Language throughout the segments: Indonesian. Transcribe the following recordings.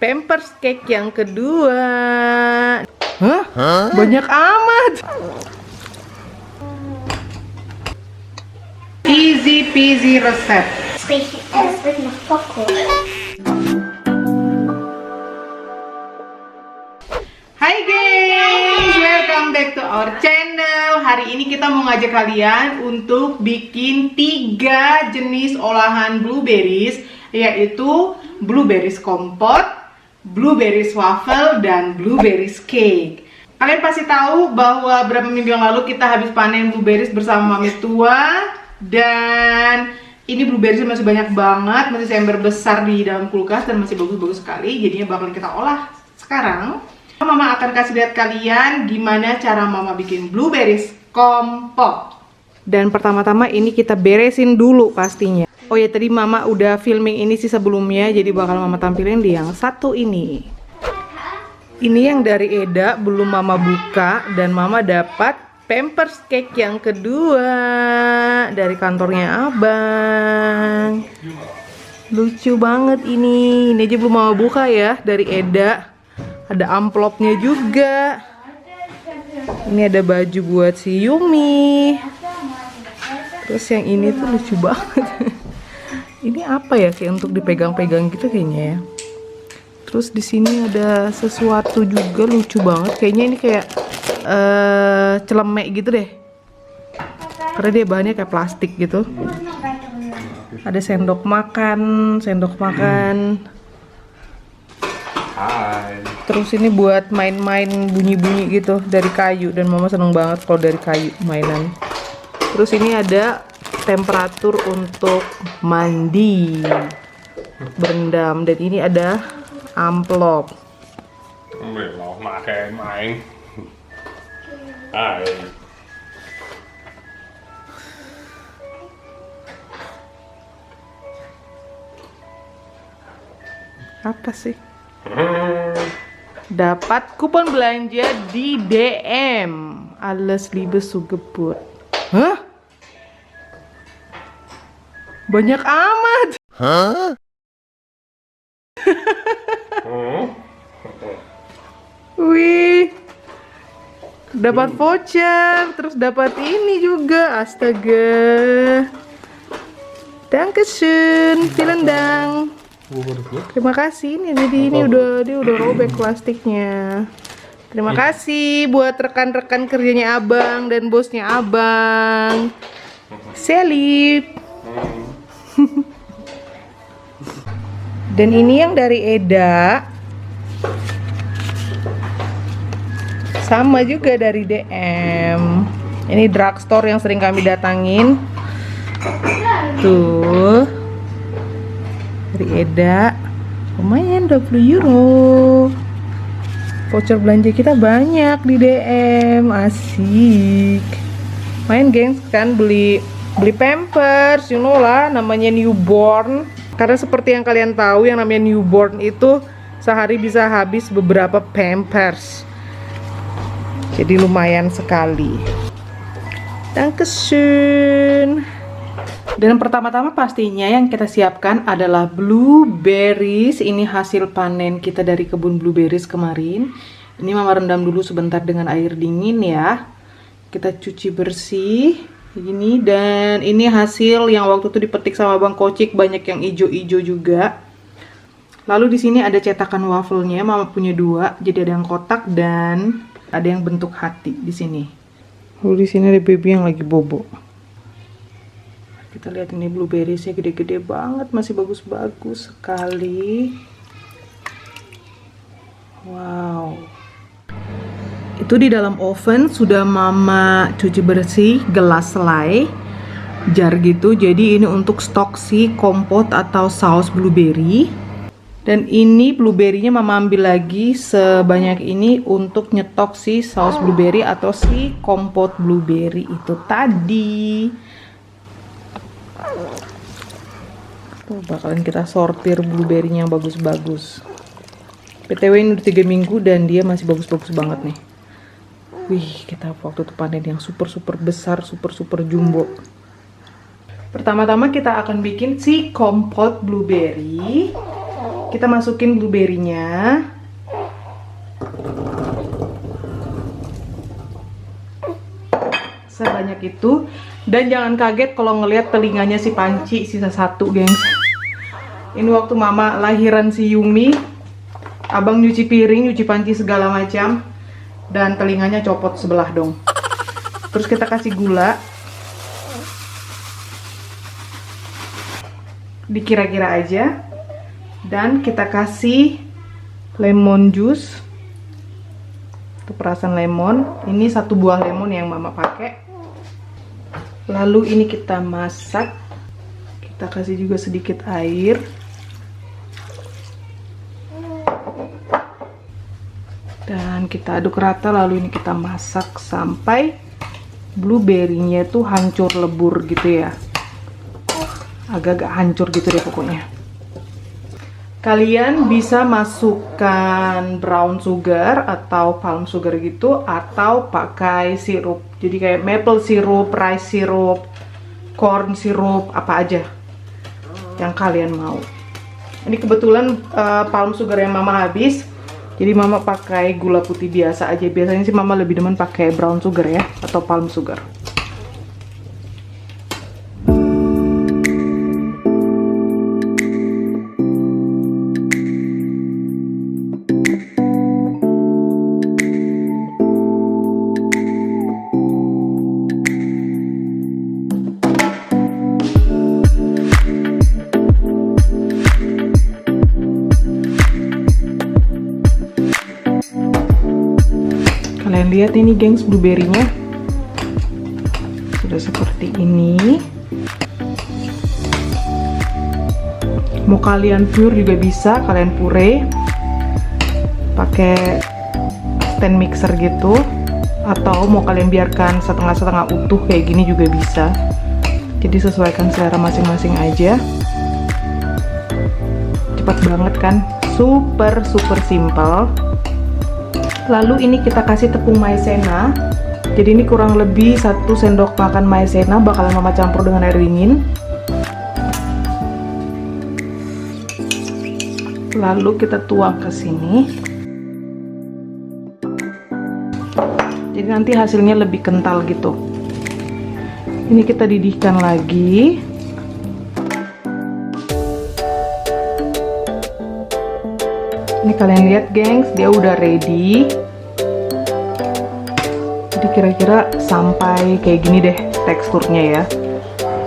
Pampers cake yang kedua. Hah? Banyak amat. Easy peasy resep. Hai guys, welcome back to our channel. Hari ini kita mau ngajak kalian untuk bikin 3 jenis olahan blueberries, yaitu blueberries kompot, blueberries waffle, dan blueberries cake. Kalian pasti tahu bahwa beberapa minggu yang lalu kita habis panen blueberries bersama Mami Tua. Dan ini blueberries masih banyak banget, masih sember besar di dalam kulkas dan masih bagus-bagus sekali. Jadinya bakalan kita olah sekarang. Mama akan kasih lihat kalian gimana cara Mama bikin blueberries kompot. Dan pertama-tama ini kita beresin dulu pastinya. Oh ya, tadi Mama udah filming ini sih sebelumnya, jadi bakal Mama tampilin di yang satu ini. Ini yang dari Eda, belum Mama buka, dan Mama dapat Pampers cake yang kedua dari kantornya Abang. Lucu banget ini aja belum Mama buka ya, dari Eda. Ada amplopnya juga. Ini ada baju buat si Yumi. Terus yang ini tuh lucu banget. Ini apa ya, kayak untuk dipegang-pegang gitu kayaknya ya. Terus di sini ada sesuatu juga lucu banget. Kayaknya ini kayak celemek gitu deh. Karena dia bahannya kayak plastik gitu. Ada sendok makan. Hai. Terus ini buat main-main bunyi-bunyi gitu dari kayu, dan Mama seneng banget kalau dari kayu mainan. Terus ini ada temperatur untuk mandi, berendam, dan ini ada amplop. Belum makan main. Hai. Apa sih? Dapat kupon belanja di DM. Alles Liebe Sugeburt. Hah? Banyak amat. Hah? Wih. Dapat voucher, terus dapat ini juga. Astaga. Dankeschön, vielen Dank. Terima kasih nih, jadi ini dia udah robek plastiknya. Terima kasih buat rekan-rekan kerjanya Abang dan bosnya Abang. Selip. Dan ini yang dari Eda. Sama juga dari DM. Ini drugstore yang sering kami datangin. Tuh. Dari Eda. Lumayan 20 euro. Voucher belanja kita banyak di DM. Asik. Main gengs kan beli Pampers, you know lah, namanya newborn. Karena seperti yang kalian tahu, yang namanya newborn itu sehari bisa habis beberapa Pampers. Jadi lumayan sekali. Dankeschön. Dan pertama-tama pastinya yang kita siapkan adalah blueberries. Ini hasil panen kita dari kebun blueberries kemarin. Ini Mama rendam dulu sebentar dengan air dingin ya. Kita cuci bersih ini, dan ini hasil yang waktu itu dipetik sama Bang Kocik, banyak yang ijo-ijo juga. Lalu di sini ada cetakan wafelnya, Mama punya 2, jadi ada yang kotak dan ada yang bentuk hati di sini. Lalu di sini ada baby yang lagi bobo. Kita lihat ini blueberriesnya gede-gede banget, masih bagus-bagus sekali. Wow. Itu di dalam oven sudah Mama cuci bersih gelas selai, jar gitu. Jadi ini untuk stok si kompot atau saus blueberry. Dan ini blueberry-nya Mama ambil lagi sebanyak ini untuk nyetok si saus blueberry atau si kompot blueberry itu tadi. Tuh, bakalan kita sortir blueberry-nya yang bagus-bagus. PTW ini udah 3 minggu dan dia masih bagus-bagus banget nih. Wih, kita waktu itu panen yang super besar, super jumbo. Pertama-tama kita akan bikin si kompot blueberry. Kita masukin blueberry-nya. Sebanyak itu. Dan jangan kaget kalau ngelihat telinganya si Panci sisa satu, gengs. Ini waktu mama lahiran si Yumi, abang nyuci piring, nyuci panci segala macam, dan telinganya copot sebelah dong. Terus kita kasih gula, dikira-kira aja, dan kita kasih lemon juice, itu perasan lemon. Ini 1 buah lemon yang mama pakai. Lalu ini kita masak, kita kasih juga sedikit air. Dan kita aduk rata, lalu ini kita masak sampai blueberry-nya tuh hancur lebur gitu ya. Agak-agak hancur gitu deh pokoknya. Kalian bisa masukkan brown sugar atau palm sugar gitu, atau pakai sirup. Jadi kayak maple syrup, rice syrup, corn syrup, apa aja yang kalian mau. Ini kebetulan palm sugar yang mama habis, jadi mama pakai gula putih biasa aja. Biasanya sih mama lebih demen pakai brown sugar ya, atau palm sugar. Kalian lihat ini gengs, blueberry-nya sudah seperti ini. Mau kalian pure juga bisa, kalian puree pakai stand mixer gitu, atau mau kalian biarkan setengah-setengah utuh kayak gini juga bisa. Jadi sesuaikan selera masing-masing aja. Cepat banget kan, super simple. Lalu ini kita kasih tepung maizena. Jadi ini kurang lebih 1 sendok makan maizena, bakalan mama campur dengan air dingin. Lalu kita tuang ke sini. Jadi nanti hasilnya lebih kental gitu. Ini kita didihkan lagi. Ini kalian lihat gengs, dia udah ready. Jadi kira-kira sampai kayak gini deh teksturnya ya.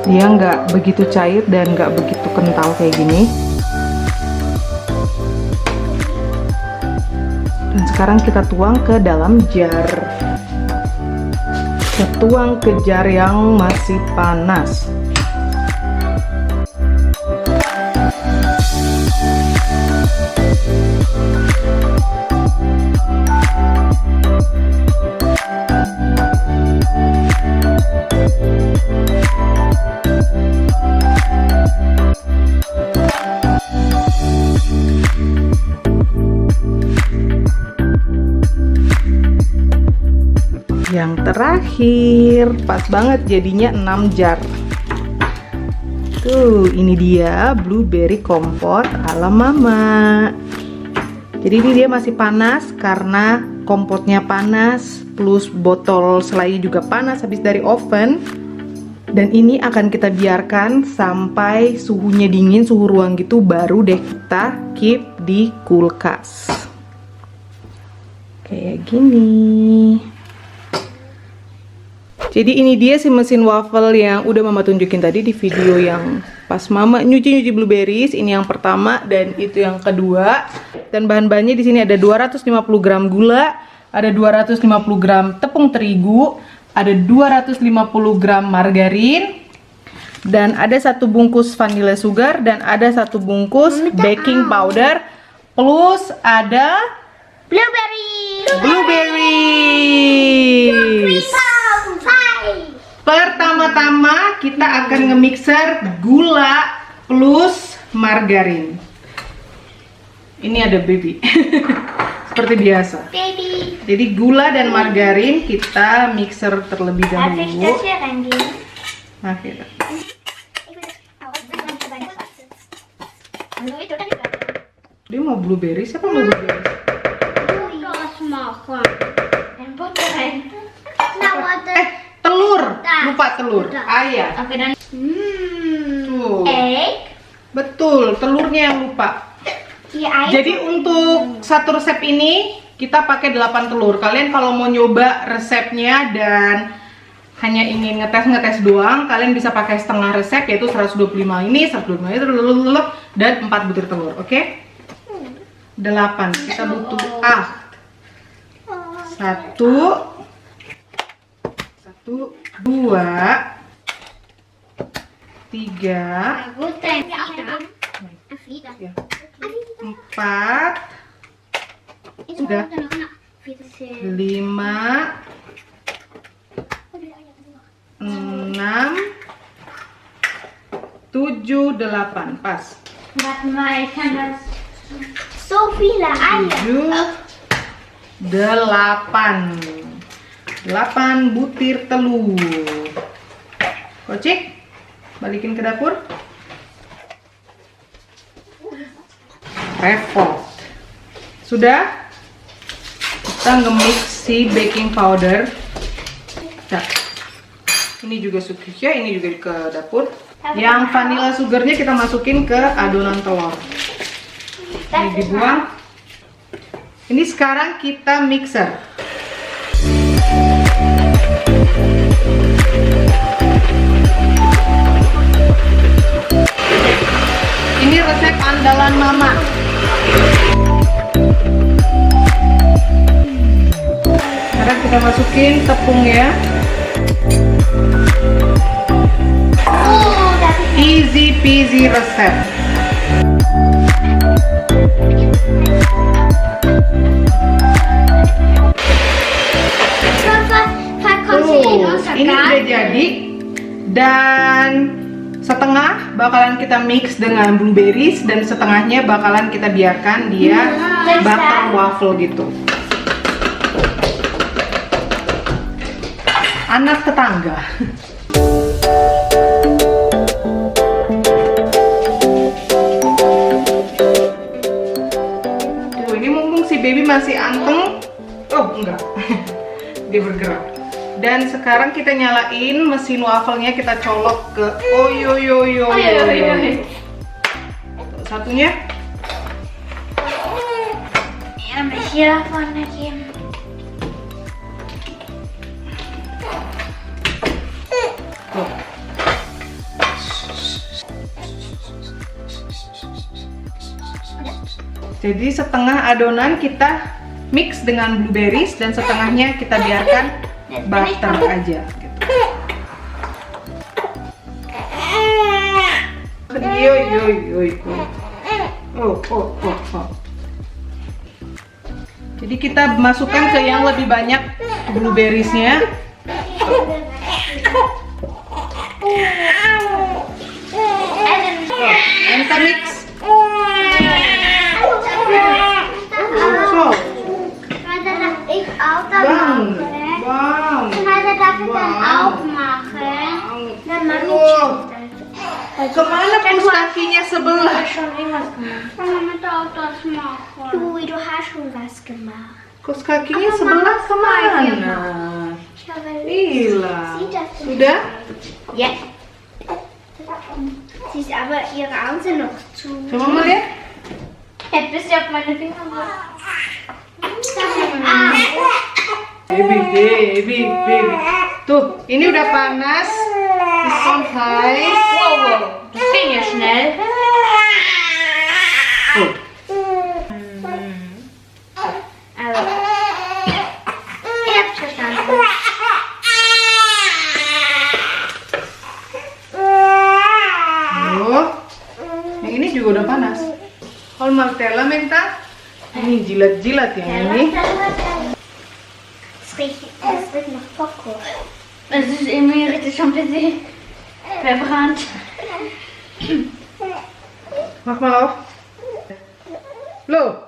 Dia nggak begitu cair dan nggak begitu kental kayak gini. Dan sekarang kita tuang ke dalam jar. Kita tuang ke jar yang masih panas. Yang terakhir, pas banget jadinya 6 jar. Tuh, ini dia blueberry kompot ala mama. Jadi ini dia masih panas karena kompotnya panas, plus botol selai juga panas habis dari oven. Dan ini akan kita biarkan sampai suhunya dingin, suhu ruang gitu, baru deh kita keep di kulkas. Kayak gini. Jadi ini dia si mesin waffle yang udah mama tunjukin tadi di video yang pas mama nyuci blueberries. Ini yang pertama dan itu yang kedua. Dan bahan-bahannya di sini ada 250 gram gula, ada 250 gram tepung terigu, ada 250 gram margarin, dan ada 1 bungkus vanilla sugar, dan ada 1 bungkus baking powder, plus ada blueberries. Pertama-tama kita akan nge-mixer gula plus margarin. Ini ada baby. Seperti biasa. Jadi gula dan margarin kita mixer terlebih dahulu. Nah, kita. Dia mau blueberry, siapa mau blueberry? Das machen. Ein Butter rein. Na, warte. Telur, lupa telur. Ayah. Oke, dan Tuh. egg. Betul, telurnya yang lupa. Die Eier. Jadi untuk satu resep ini kita pakai 8 telur. Kalian kalau mau nyoba resepnya dan hanya ingin ngetes doang, kalian bisa pakai setengah resep, yaitu 125 ini, 125 itu, dan 4 butir telur, oke? 8, kita butuh 1, 2, 3, Gut, dann wieder. ya, 4, Sudah. 5, 6, 7, 8, pas. Warte mal, ich kann das. So viele Eier. 7, 8 butir telur. Kocik, balikin ke dapur. Revolt. Sudah? Kita nge-mix si baking powder. Nah, ini juga ya, ini juga ke dapur. Yang vanilla sugarnya kita masukin ke adonan telur. Ini dibuang. Ini sekarang kita mixer. Ini resep andalan mama. Sekarang kita masukin tepung ya. Oh, das ist Easy peasy resep. Ini udah jadi dan setengah bakalan kita mix dengan blueberries dan setengahnya bakalan kita biarkan dia butter waffle gitu. Anak tetangga. Tuh, ini mumpung si baby masih anteng. Oh, enggak. Dia bergerak. Dan sekarang kita nyalain mesin wafelnya, kita colok ke satunya. Ja, mich hier vorne geben. Tuh. Jadi setengah adonan kita mix dengan blueberries dan setengahnya kita biarkan butter aja gitu. Oh. Jadi kita masukkan ke yang lebih banyak blueberriesnya. And kita mix. So, Warte, darf ich auch da bang, machen? bang. Warte, darf ich dann Wow. auch machen? Dann mach ich Oh. das. Kemana pus kakinya sebelah? Schon irgendwas gemacht. Mama auch das machen. Du hast schon was gemacht. Kus kakinya sebelah kemana? Ich habe Hilang. Sieht das denn Sudah? Ja. Sie ist aber, ihre Augen sind noch zu. Coba mau lihat. Jetzt bist du auf meine Finger. Baby. Tuh, ini udah panas. It's on high. Wow, das ging ja schnell. Tuh. Also, ich hab's verstanden. Tuh. Yang ini juga udah panas. Kalau Martella minta, ini jilat-jilat yang ini. Es riecht nach Popcorn. Es ist irgendwie richtig schon ein bisschen verbrannt. Mach mal auf. Loh.